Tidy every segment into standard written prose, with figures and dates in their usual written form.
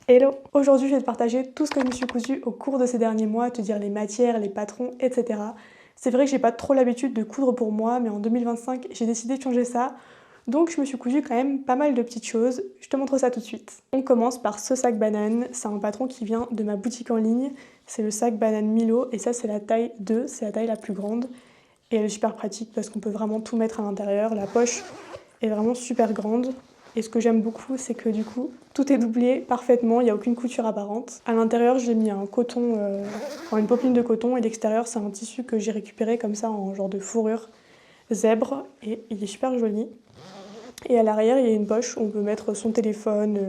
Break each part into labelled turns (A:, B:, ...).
A: Hello! Aujourd'hui, je vais te partager tout ce que je me suis cousu au cours de ces derniers mois, te dire les matières, les patrons, etc. C'est vrai que j'ai pas trop l'habitude de coudre pour moi, mais en 2025, j'ai décidé de changer ça. Donc je me suis cousu quand même pas mal de petites choses. Je te montre ça tout de suite. On commence par ce sac banane. C'est un patron qui vient de ma boutique en ligne. C'est le sac banane Milo et ça c'est la taille 2, c'est la taille la plus grande. Et elle est super pratique parce qu'on peut vraiment tout mettre à l'intérieur. La poche est vraiment super grande. Et ce que j'aime beaucoup, c'est que du coup, tout est doublé parfaitement, il n'y a aucune couture apparente. À l'intérieur, j'ai mis un coton, une popeline de coton, et l'extérieur, c'est un tissu que j'ai récupéré comme ça en genre de fourrure zèbre, et il est super joli. Et à l'arrière, il y a une poche où on peut mettre son téléphone,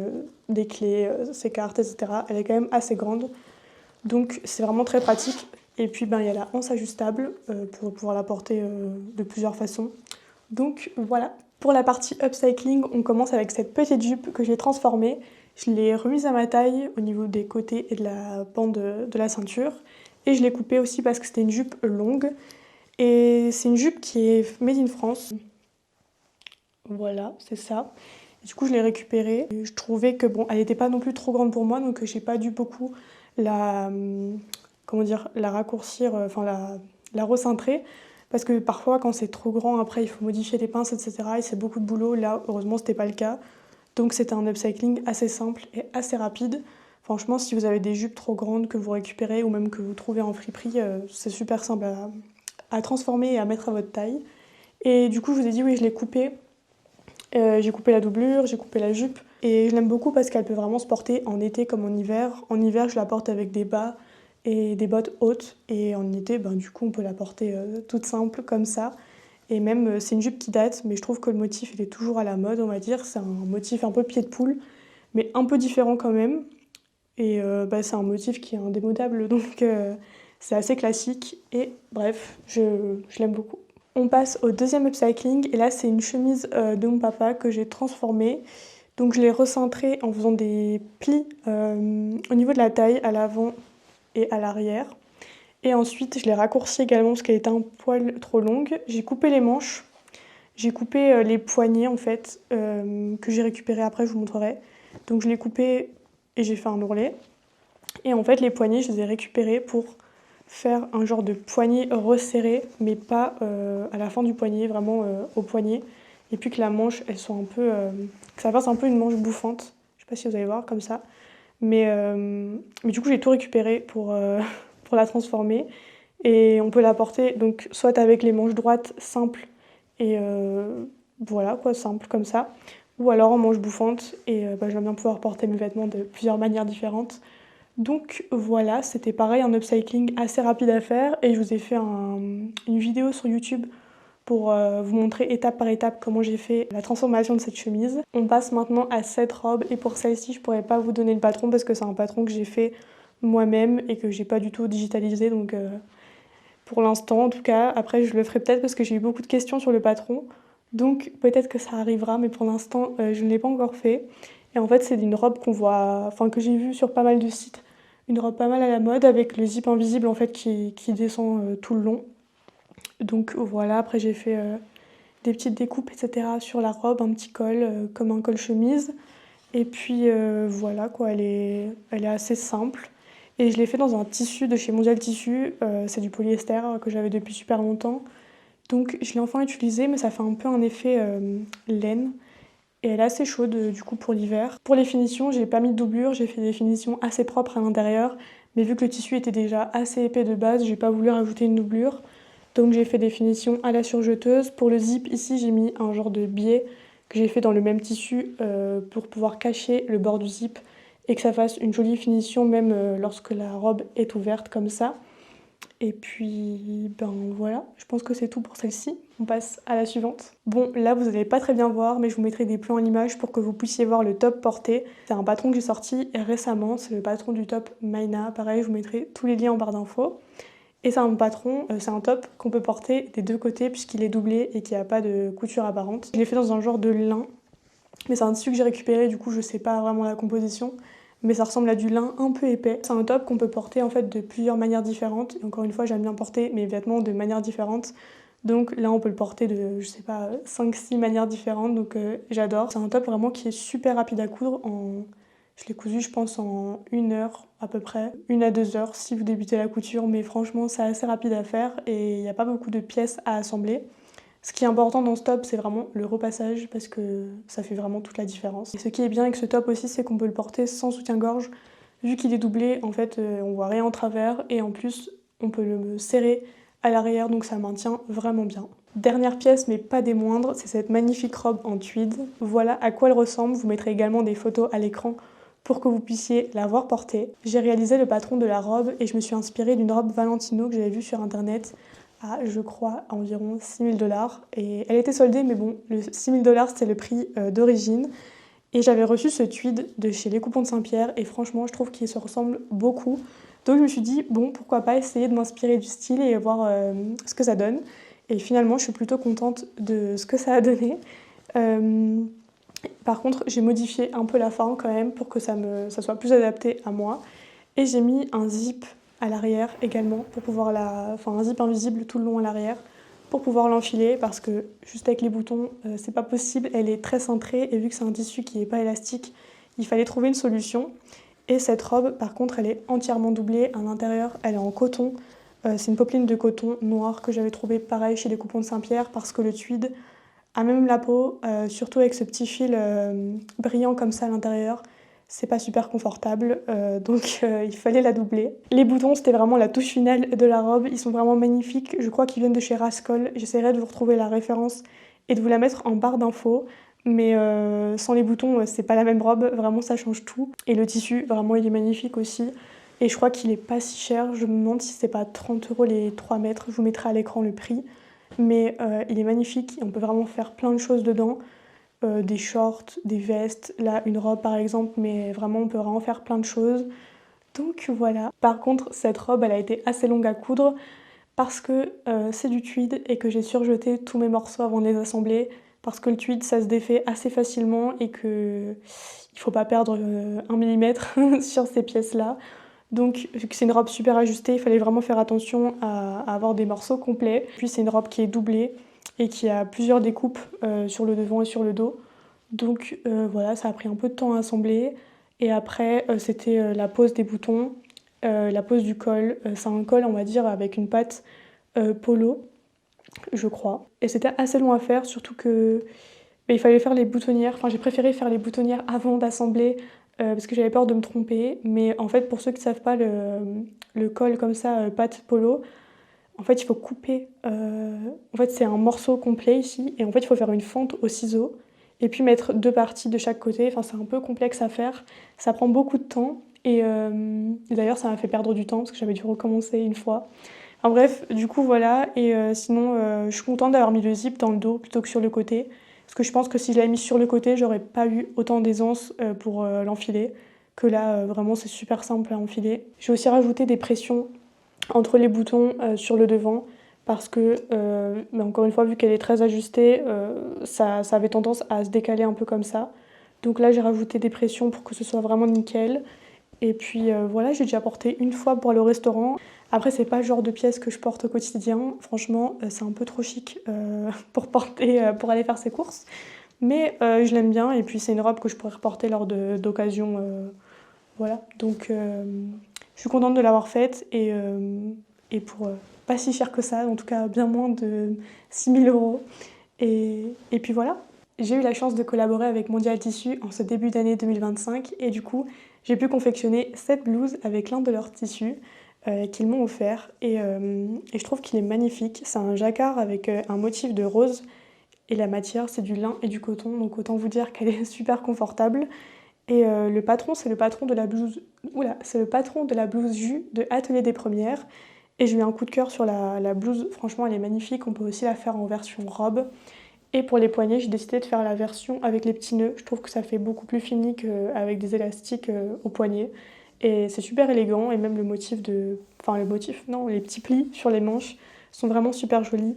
A: des clés, ses cartes, etc. Elle est quand même assez grande, donc c'est vraiment très pratique. Et puis il y a la hanche ajustable pour pouvoir la porter de plusieurs façons. Donc voilà. Pour la partie upcycling, on commence avec cette petite jupe que j'ai transformée. Je l'ai remise à ma taille au niveau des côtés et de la bande de la ceinture. Et je l'ai coupée aussi parce que c'était une jupe longue. Et c'est une jupe qui est made in France. Voilà, c'est ça. Et du coup, je l'ai récupérée. Et je trouvais que elle n'était pas non plus trop grande pour moi, donc j'ai pas dû beaucoup la, la raccourcir, la recintrer. Parce que parfois, quand c'est trop grand, après, il faut modifier les pinces, etc. Et c'est beaucoup de boulot. Là, heureusement, c'était pas le cas. Donc, c'était un upcycling assez simple et assez rapide. Franchement, si vous avez des jupes trop grandes que vous récupérez ou même que vous trouvez en friperie, c'est super simple à transformer et à mettre à votre taille. Et du coup, je vous ai dit, oui, je l'ai coupée. J'ai coupé la doublure, j'ai coupé la jupe. Et je l'aime beaucoup parce qu'elle peut vraiment se porter en été comme en hiver. En hiver, je la porte avec des bas et des bottes hautes. Et en été, du coup, on peut la porter toute simple comme ça. Et même, c'est une jupe qui date, mais je trouve que le motif, il est toujours à la mode, on va dire. C'est un motif un peu pied de poule, mais un peu différent quand même. Et c'est un motif qui est indémodable, donc c'est assez classique. Et bref, je l'aime beaucoup. On passe au deuxième upcycling, et là, c'est une chemise de mon papa que j'ai transformée. Donc je l'ai recentrée en faisant des plis au niveau de la taille, à l'avant et à l'arrière. Et ensuite, je l'ai raccourcie également parce qu'elle était un poil trop longue. J'ai coupé les manches, j'ai coupé les poignets en fait, que j'ai récupéré après, je vous montrerai. Donc je l'ai coupé et j'ai fait un ourlet. Et en fait, les poignets, je les ai récupérés pour faire un genre de poignet resserré, mais pas à la fin du poignet, vraiment au poignet. Et puis que la manche, elle soit un peu, que ça fasse un peu une manche bouffante. Je sais pas si vous allez voir comme ça. Mais du coup, j'ai tout récupéré pour la transformer. Et on peut la porter donc soit avec les manches droites simples et voilà quoi, simple comme ça, ou alors en manche bouffante. Et j'aime bien pouvoir porter mes vêtements de plusieurs manières différentes. Donc voilà, c'était pareil, un upcycling assez rapide à faire et je vous ai fait une vidéo sur YouTube pour vous montrer étape par étape comment j'ai fait la transformation de cette chemise. On passe maintenant à cette robe et pour celle-ci je pourrais pas vous donner le patron parce que c'est un patron que j'ai fait moi-même et que j'ai pas du tout digitalisé, donc pour l'instant en tout cas. Après je le ferai peut-être parce que j'ai eu beaucoup de questions sur le patron, donc peut-être que ça arrivera, mais pour l'instant je ne l'ai pas encore fait. Et en fait c'est une robe que j'ai vue sur pas mal de sites, une robe pas mal à la mode avec le zip invisible en fait qui descend tout le long. Donc voilà, après j'ai fait des petites découpes, etc. sur la robe, un petit col, comme un col chemise. Et puis voilà quoi, elle est assez simple. Et je l'ai fait dans un tissu de chez Mondial Tissu, c'est du polyester que j'avais depuis super longtemps. Donc je l'ai enfin utilisé, mais ça fait un peu un effet laine. Et elle est assez chaude du coup pour l'hiver. Pour les finitions, j'ai pas mis de doublure, j'ai fait des finitions assez propres à l'intérieur. Mais vu que le tissu était déjà assez épais de base, j'ai pas voulu rajouter une doublure. Donc j'ai fait des finitions à la surjeteuse. Pour le zip, ici j'ai mis un genre de biais que j'ai fait dans le même tissu pour pouvoir cacher le bord du zip et que ça fasse une jolie finition même lorsque la robe est ouverte comme ça. Et puis voilà, je pense que c'est tout pour celle-ci. On passe à la suivante. Bon, là vous n'allez pas très bien voir, mais je vous mettrai des plans en image pour que vous puissiez voir le top porté. C'est un patron que j'ai sorti récemment, c'est le patron du top Maina. Pareil, je vous mettrai tous les liens en barre d'infos. Et c'est un patron, c'est un top qu'on peut porter des deux côtés puisqu'il est doublé et qu'il n'y a pas de couture apparente. Je l'ai fait dans un genre de lin, mais c'est un tissu que j'ai récupéré, du coup je sais pas vraiment la composition, mais ça ressemble à du lin un peu épais. C'est un top qu'on peut porter en fait de plusieurs manières différentes, et encore une fois j'aime bien porter mes vêtements de manières différentes. Donc là on peut le porter de, je sais pas, 5-6 manières différentes, donc j'adore. C'est un top vraiment qui est super rapide à coudre, en Je l'ai cousu, je pense, en 1 heure à peu près, 1 à 2 heures si vous débutez la couture, mais franchement, c'est assez rapide à faire et il n'y a pas beaucoup de pièces à assembler. Ce qui est important dans ce top, c'est vraiment le repassage parce que ça fait vraiment toute la différence. Et ce qui est bien avec ce top aussi, c'est qu'on peut le porter sans soutien-gorge. Vu qu'il est doublé, en fait, on voit rien en travers et en plus, on peut le serrer à l'arrière, donc ça maintient vraiment bien. Dernière pièce, mais pas des moindres, c'est cette magnifique robe en tweed. Voilà à quoi elle ressemble. Vous mettrez également des photos à l'écran pour que vous puissiez la voir portée. J'ai réalisé le patron de la robe et je me suis inspirée d'une robe Valentino que j'avais vue sur internet à, je crois, environ 6 000 $. Et elle était soldée, mais bon, le 6 000 $ c'était le prix d'origine. Et j'avais reçu ce tweed de chez Les Coupons de Saint-Pierre et franchement, je trouve qu'il se ressemble beaucoup. Donc je me suis dit, bon, pourquoi pas essayer de m'inspirer du style et voir ce que ça donne. Et finalement, je suis plutôt contente de ce que ça a donné. Euh, Par contre, j'ai modifié un peu la forme quand même pour que ça soit plus adapté à moi. Et j'ai mis un zip à l'arrière également pour pouvoir enfin un zip invisible tout le long à l'arrière pour pouvoir l'enfiler parce que juste avec les boutons, c'est pas possible. Elle est très cintrée et vu que c'est un tissu qui n'est pas élastique, il fallait trouver une solution. Et cette robe, par contre, elle est entièrement doublée. À l'intérieur, elle est en coton. C'est une popeline de coton noir que j'avais trouvé pareil chez les Coupons de Saint-Pierre parce que le tweed a même la peau, surtout avec ce petit fil brillant comme ça à l'intérieur. C'est pas super confortable, donc il fallait la doubler. Les boutons, c'était vraiment la touche finale de la robe. Ils sont vraiment magnifiques. Je crois qu'ils viennent de chez Rascol. J'essaierai de vous retrouver la référence et de vous la mettre en barre d'infos. Mais sans les boutons, c'est pas la même robe. Vraiment, ça change tout. Et le tissu, vraiment, il est magnifique aussi. Et je crois qu'il est pas si cher. Je me demande si c'est pas 30 € les 3 mètres. Je vous mettrai à l'écran le prix. Mais il est magnifique. On peut vraiment faire plein de choses dedans. Des shorts, des vestes, là une robe par exemple, mais vraiment on peut vraiment faire plein de choses. Donc voilà. Par contre, cette robe, elle a été assez longue à coudre parce que c'est du tweed et que j'ai surjeté tous mes morceaux avant de les assembler parce que le tweed, ça se défait assez facilement et que il faut pas perdre 1 millimètre sur ces pièces-là. Donc, vu que c'est une robe super ajustée, il fallait vraiment faire attention à avoir des morceaux complets. Puis c'est une robe qui est doublée et qui a plusieurs découpes sur le devant et sur le dos. Donc voilà, ça a pris un peu de temps à assembler. Et après, c'était la pose des boutons, la pose du col. C'est un col, on va dire, avec une patte polo, je crois. Et c'était assez long à faire, surtout que il fallait faire les boutonnières. Enfin, j'ai préféré faire les boutonnières avant d'assembler parce que j'avais peur de me tromper. Mais en fait, pour ceux qui ne savent pas, le col comme ça, patte polo, en fait, il faut couper. En fait, c'est un morceau complet ici. Et en fait, il faut faire une fente au ciseau. Et puis mettre 2 parties de chaque côté. Enfin, c'est un peu complexe à faire. Ça prend beaucoup de temps. Et d'ailleurs, ça m'a fait perdre du temps parce que j'avais dû recommencer une fois. Enfin bref, du coup, voilà. Et sinon, je suis contente d'avoir mis le zip dans le dos plutôt que sur le côté. Parce que je pense que si je l'avais mis sur le côté, j'aurais pas eu autant d'aisance pour l'enfiler. Que là, vraiment, c'est super simple à enfiler. J'ai aussi rajouté des pressions entre les boutons sur le devant parce que, mais encore une fois, vu qu'elle est très ajustée, ça avait tendance à se décaler un peu comme ça. Donc là, j'ai rajouté des pressions pour que ce soit vraiment nickel. Et puis voilà, j'ai déjà porté une fois pour aller au restaurant. Après, c'est pas le genre de pièce que je porte au quotidien. Franchement, c'est un peu trop chic pour porter, pour aller faire ses courses. Mais je l'aime bien et puis c'est une robe que je pourrais reporter lors d'occasions. Voilà, donc je suis contente de l'avoir faite et pour pas si cher que ça, en tout cas bien moins de 6 000 €. Et puis voilà, j'ai eu la chance de collaborer avec Mondial Tissu en ce début d'année 2025 et du coup j'ai pu confectionner cette blouse avec l'un de leurs tissus qu'ils m'ont offert et je trouve qu'il est magnifique. C'est un jacquard avec un motif de rose et la matière c'est du lin et du coton donc autant vous dire qu'elle est super confortable. Et le patron, c'est le patron de la blouse. Oula, c'est le patron de la blouse jus de Atelier des Premières. Et j'ai eu un coup de cœur sur la blouse. Franchement, elle est magnifique. On peut aussi la faire en version robe. Et pour les poignets, j'ai décidé de faire la version avec les petits nœuds. Je trouve que ça fait beaucoup plus fini qu'avec des élastiques aux poignets. Et c'est super élégant. Et même le motif de. Enfin, le motif, non, les petits plis sur les manches sont vraiment super jolis.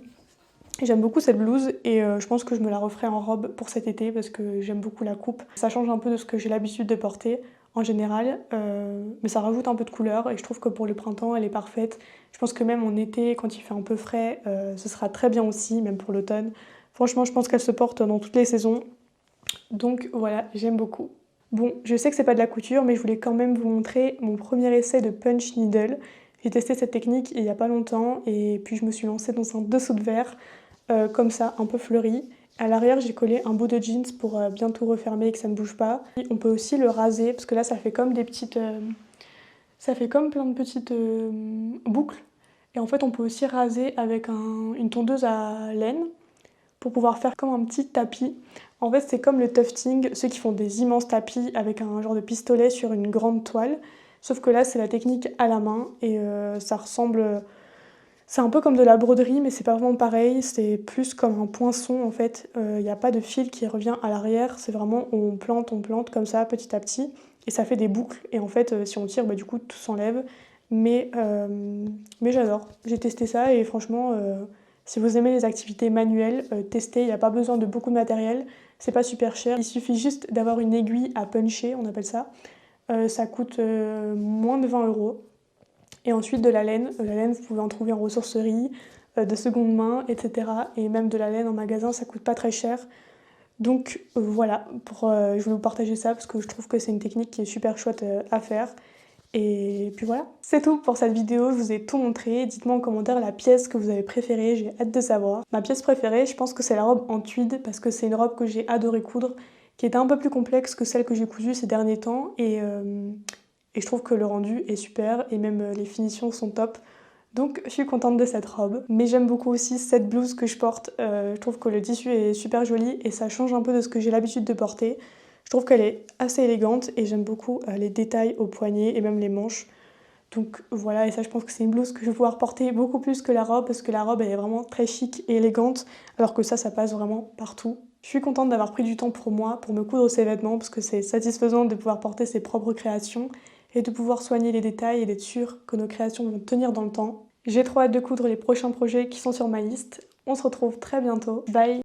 A: J'aime beaucoup cette blouse et je pense que je me la referai en robe pour cet été parce que j'aime beaucoup la coupe. Ça change un peu de ce que j'ai l'habitude de porter en général, mais ça rajoute un peu de couleur et je trouve que pour le printemps elle est parfaite. Je pense que même en été, quand il fait un peu frais, ce sera très bien aussi, même pour l'automne. Franchement, je pense qu'elle se porte dans toutes les saisons. Donc voilà, j'aime beaucoup. Bon, je sais que c'est pas de la couture, mais je voulais quand même vous montrer mon premier essai de punch needle. J'ai testé cette technique il y a pas longtemps et puis je me suis lancée dans un dessous de verre, comme ça, un peu fleuri. À l'arrière, j'ai collé un bout de jeans pour bien tout refermer et que ça ne bouge pas. On peut aussi le raser parce que là, ça fait comme des petites, ça fait comme plein de petites boucles. Et en fait, on peut aussi raser avec une tondeuse à laine pour pouvoir faire comme un petit tapis. En fait, c'est comme le tufting, ceux qui font des immenses tapis avec un genre de pistolet sur une grande toile. Sauf que là, c'est la technique à la main et ça ressemble. C'est un peu comme de la broderie, mais c'est pas vraiment pareil. C'est plus comme un poinçon en fait. Il n'y a pas de fil qui revient à l'arrière. C'est vraiment on plante comme ça petit à petit et ça fait des boucles. Et en fait, si on tire, bah, du coup, tout s'enlève. Mais, mais j'adore. J'ai testé ça et franchement, si vous aimez les activités manuelles, testez. Il n'y a pas besoin de beaucoup de matériel. C'est pas super cher. Il suffit juste d'avoir une aiguille à puncher, on appelle ça. Ça coûte moins de 20 €. Et ensuite de la laine. La laine, vous pouvez en trouver en ressourcerie, de seconde main, etc. Et même de la laine en magasin, ça coûte pas très cher. Donc voilà, je voulais vous partager ça parce que je trouve que c'est une technique qui est super chouette à faire. Et puis voilà, c'est tout pour cette vidéo, je vous ai tout montré. Dites-moi en commentaire la pièce que vous avez préférée, j'ai hâte de savoir. Ma pièce préférée, je pense que c'est la robe en tweed parce que c'est une robe que j'ai adoré coudre, qui était un peu plus complexe que celle que j'ai cousue ces derniers temps. Et je trouve que le rendu est super et même les finitions sont top. Donc je suis contente de cette robe. Mais j'aime beaucoup aussi cette blouse que je porte. Je trouve que le tissu est super joli et ça change un peu de ce que j'ai l'habitude de porter. Je trouve qu'elle est assez élégante et j'aime beaucoup les détails aux poignets et même les manches. Donc voilà, et ça je pense que c'est une blouse que je vais pouvoir porter beaucoup plus que la robe parce que la robe elle est vraiment très chic et élégante alors que ça passe vraiment partout. Je suis contente d'avoir pris du temps pour moi, pour me coudre ces vêtements parce que c'est satisfaisant de pouvoir porter ses propres créations et de pouvoir soigner les détails et d'être sûr que nos créations vont tenir dans le temps. J'ai trop hâte de coudre les prochains projets qui sont sur ma liste. On se retrouve très bientôt. Bye!